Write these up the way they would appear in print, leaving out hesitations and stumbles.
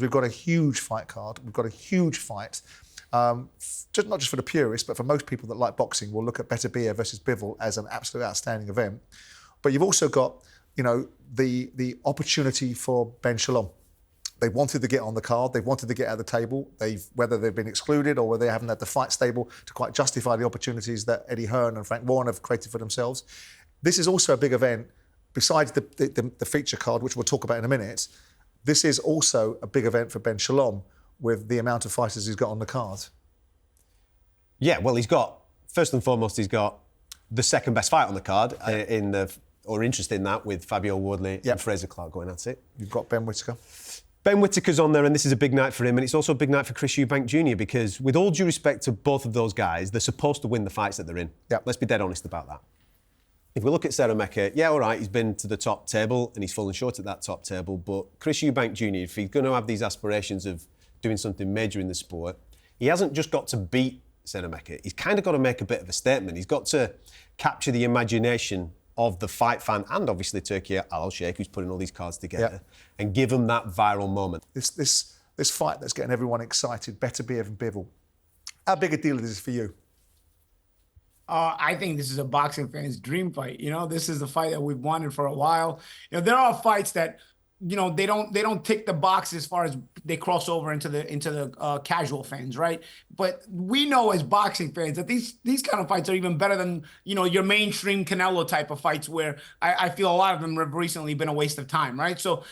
We've got a huge fight card. We've got a huge fight. Not just for the purists, but for most people that like boxing, will look at Beterbiev versus Bivol as an absolute outstanding event. But you've also got, you know, the opportunity for Ben Shalom. They wanted to get on the card. They wanted to get at the table. Whether they've been excluded or whether they haven't had the fight stable to quite justify the opportunities that Eddie Hearn and Frank Warren have created for themselves. This is also a big event. Besides the feature card, which we'll talk about in a minute, this is also a big event for Ben Shalom with the amount of fighters he's got on the card. Yeah, well, first and foremost, he's got the second best fight on the card interested in that, with Fabio Wardley and Fraser Clark going at it. You've got Ben Whittaker. Ben Whittaker's on there, and this is a big night for him, and it's also a big night for Chris Eubank Jr. because, with all due respect to both of those guys, they're supposed to win the fights that they're in. Yep. Let's be dead honest about that. If we look at Seremeke, yeah, all right, he's been to the top table and he's fallen short at that top table, but Chris Eubank Jr., if he's going to have these aspirations of doing something major in the sport, he hasn't just got to beat Seremeke, he's kind of got to make a bit of a statement. He's got to capture the imagination of the fight fan and obviously Turki Al-Sheikh, who's putting all these cards together, and give them that viral moment. This fight that's getting everyone excited, Beterbiev and Bivol, how big a deal is this for you? I think this is a boxing fan's dream fight. You know, this is the fight that we've wanted for a while. You know, there are fights that, you know, they don't tick the box as far as they cross over into the casual fans, right? But we know as boxing fans that these kind of fights are even better than, you know, your mainstream Canelo type of fights, where I feel a lot of them have recently been a waste of time, right? So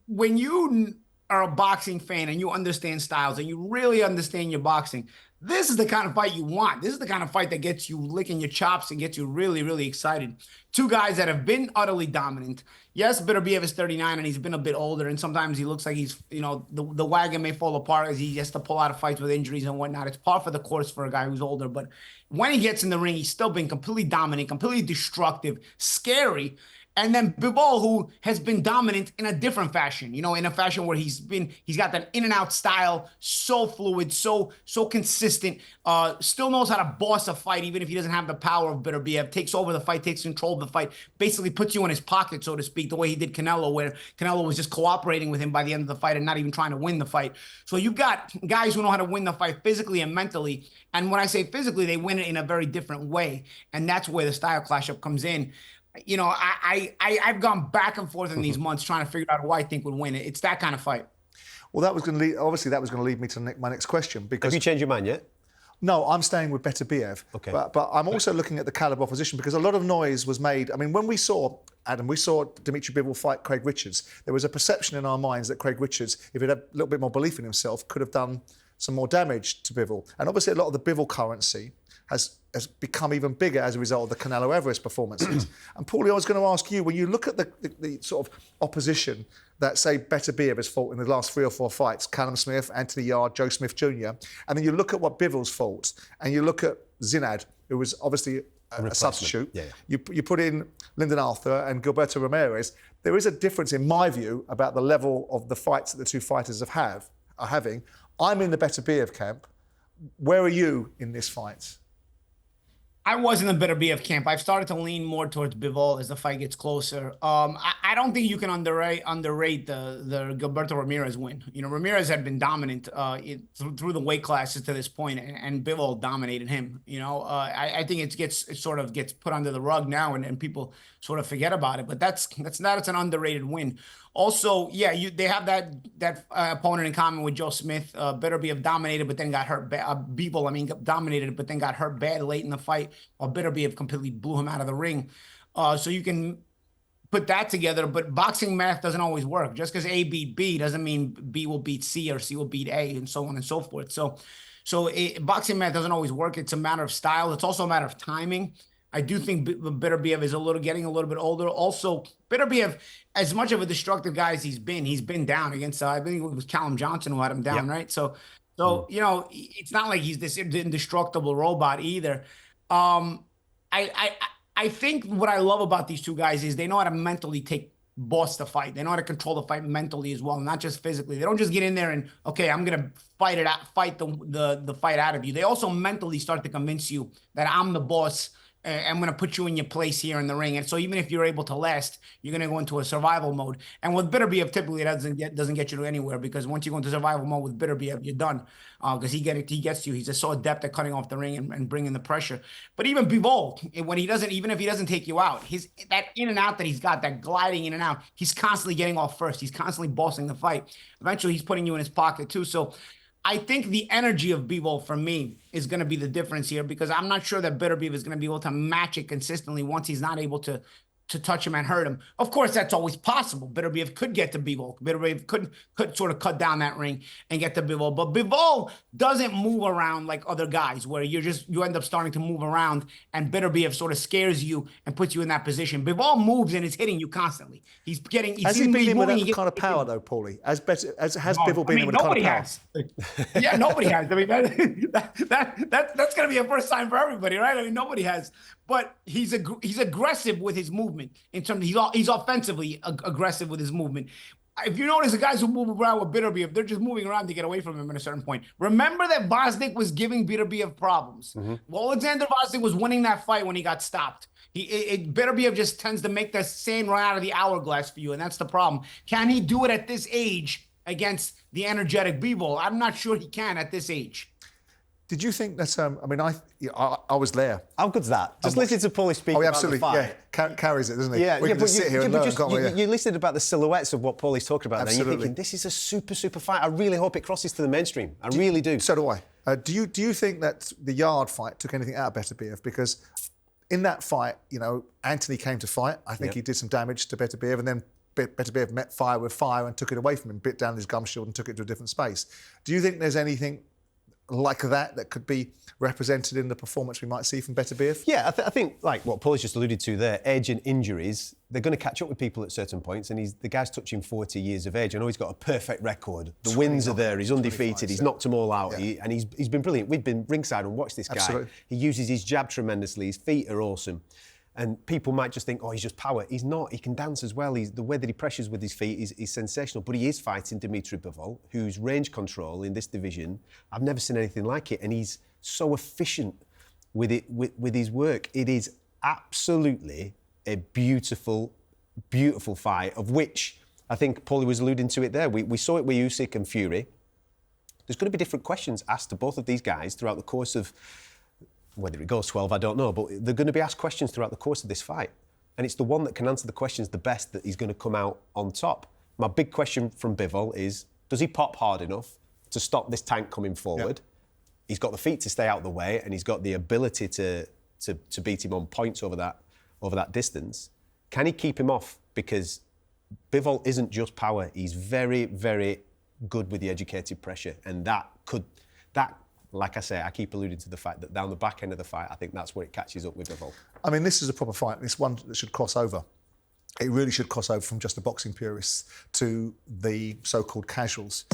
when you are a boxing fan and you understand styles and you really understand your boxing, this is the kind of fight you want. This is the kind of fight that gets you licking your chops and gets you really, really excited. Two guys that have been utterly dominant. Yes, Beterbiev is 39 and he's been a bit older, and sometimes he looks like he's, you know, the wagon may fall apart as he has to pull out of fights with injuries and whatnot. It's par for the course for a guy who's older. But when he gets in the ring, he's still been completely dominant, completely destructive, scary. And then Bivol, who has been dominant in a different fashion, you know, in a fashion where he's got that in and out style, so fluid, so consistent, still knows how to boss a fight, even if he doesn't have the power of Beterbiev, takes over the fight, takes control of the fight, basically puts you in his pocket, so to speak, the way he did Canelo, where Canelo was just cooperating with him by the end of the fight and not even trying to win the fight. So you've got guys who know how to win the fight physically and mentally. And when I say physically, they win it in a very different way. And that's where the style clash-up comes in. You know, I've gone back and forth in these months trying to figure out who I think would win it. It's that kind of fight. Well, that was going to lead, obviously that was going to lead me to my next question. Because have you changed your mind yet? No, I'm staying with Beterbiev. Okay. But I'm also looking at the calibre opposition, because a lot of noise was made. I mean, when we saw Dmitry Bivol fight Craig Richards, there was a perception in our minds that Craig Richards, if he had a little bit more belief in himself, could have done some more damage to Bivol. And obviously a lot of the Bivol currency has become even bigger as a result of the Canelo Everest performances. And Paulie, I was going to ask you, when you look at the sort of opposition that, say, Beterbiev has fought in the last 3 or 4 fights, Callum Smith, Anthony Yarde, Joe Smith Jr., and then you look at what Bivol's fought, and you look at Zinad, who was obviously a substitute. Yeah. You put in Lyndon Arthur and Gilberto Ramirez. There is a difference, in my view, about the level of the fights that the two fighters are having. I'm in the Beterbiev camp. Where are you in this fight? I was in the Beterbiev camp. I've started to lean more towards Bivol as the fight gets closer. I don't think you can underrate the Gilberto Ramirez win. You know, Ramirez had been dominant through the weight classes to this point, and Bivol dominated him. You know, I think it sort of gets put under the rug now, and people sort of forget about it. But that's an underrated win. Also, yeah, they have that opponent in common with Joe Smith. Beterbiev dominated, but then got hurt. Bivol, dominated, but then got hurt bad late in the fight, while Beterbiev completely blew him out of the ring. So you can put that together, but boxing math doesn't always work. Just because A beat B doesn't mean B will beat C or C will beat A, and so on and so forth. So boxing math doesn't always work. It's a matter of style. It's also a matter of timing. I do think Beterbiev is getting a little bit older. Also, Beterbiev, as much of a destructive guy as he's been down against, I think it was Callum Johnson who had him down, right? So you know, it's not like he's this indestructible robot either. I think what I love about these two guys is they know how to mentally boss the fight. They know how to control the fight mentally as well, not just physically. They don't just get in there and, okay, I'm gonna fight the fight out of you. They also mentally start to convince you that I'm the boss. I'm going to put you in your place here in the ring. And so even if you're able to last, you're going to go into a survival mode. And with Beterbiev, typically it doesn't get you to anywhere, because once you go into survival mode with Beterbiev, you're done. Because he gets you. He's just so adept at cutting off the ring and bringing the pressure. But even Bivol, even if he doesn't take you out, that in and out that he's got, that gliding in and out, he's constantly getting off first. He's constantly bossing the fight. Eventually, he's putting you in his pocket too. So I think the energy of Bivol for me is going to be the difference here, because I'm not sure that Beterbiev is going to be able to match it consistently once he's not able to touch him and hurt him. Of course, that's always possible. Beterbiev could get to Bivol. Beterbiev could sort of cut down that ring and get to Bivol. But Bivol doesn't move around like other guys, where you end up starting to move around, and Beterbiev sort of scares you and puts you in that position. Bivol moves and is hitting you constantly. Has he been in with that kind of power though, Paulie? Has Bivol been in with that kind of power? Has. Yeah, nobody has. I mean, that's going to be a first time for everybody, right? I mean, nobody has. But he's aggressive with his movement. In terms of, he's offensively aggressive with his movement. If you notice, the guys who move around with Beterbiev, they're just moving around to get away from him at a certain point. Remember that Bosnick was giving Beterbiev problems. Well, Alexander Bosnick was winning that fight when he got stopped. Beterbiev just tends to make the sand run out of the hourglass for you, and that's the problem. Can he do it at this age against the energetic Bivol? I'm not sure he can at this age. Did you think that? I mean, I was there. How good's that? Just listen to Paulie speak about the fight. Yeah, carries it, doesn't he? Yeah, we can just sit here and learn, can't we? You listened about the silhouettes of what Paulie's talking about, Absolutely. and you're thinking, this is a super fight. I really hope it crosses to the mainstream. I really do. So do I. Do you think that the Yard fight took anything out of Beterbiev? Because in that fight, Anthony came to fight. I think he did some damage to Beterbiev, and then Beterbiev met fire with fire and took it away from him, bit down his gum shield and took it to a different space. Do you think there's anything like that could be represented in the performance we might see from Beterbiev? Yeah, I think, like what Paul's just alluded to there, age and injuries, they're going to catch up with people at certain points, and the guy's touching 40 years of age. I know he's got a perfect record. The wins are there, he's undefeated, he's knocked them all out, and he's been brilliant. We've been ringside and watched this guy. Absolutely. He uses his jab tremendously, his feet are awesome. And people might just think, oh, he's just power. He's not. He can dance as well. The way that he pressures with his feet is sensational. But he is fighting Dmitry Bivol, whose range control in this division, I've never seen anything like it. And he's so efficient with it, with his work. It is absolutely a beautiful, beautiful fight, of which I think Paulie was alluding to it there. We saw it with Usyk and Fury. There's going to be different questions asked to both of these guys throughout the course of, whether it goes 12, I don't know, but they're going to be asked questions throughout the course of this fight. And it's the one that can answer the questions the best that he's going to come out on top. My big question from Bivol is, does he pop hard enough to stop this tank coming forward? Yep. He's got the feet to stay out of the way, and he's got the ability to beat him on points over that distance. Can he keep him off? Because Bivol isn't just power. He's very, very good with the educated pressure. And that, like I say, I keep alluding to the fact that down the back end of the fight, I think that's where it catches up with Bivol. I mean, this is a proper fight. It's one that should cross over. It really should cross over from just the boxing purists to the so-called casuals.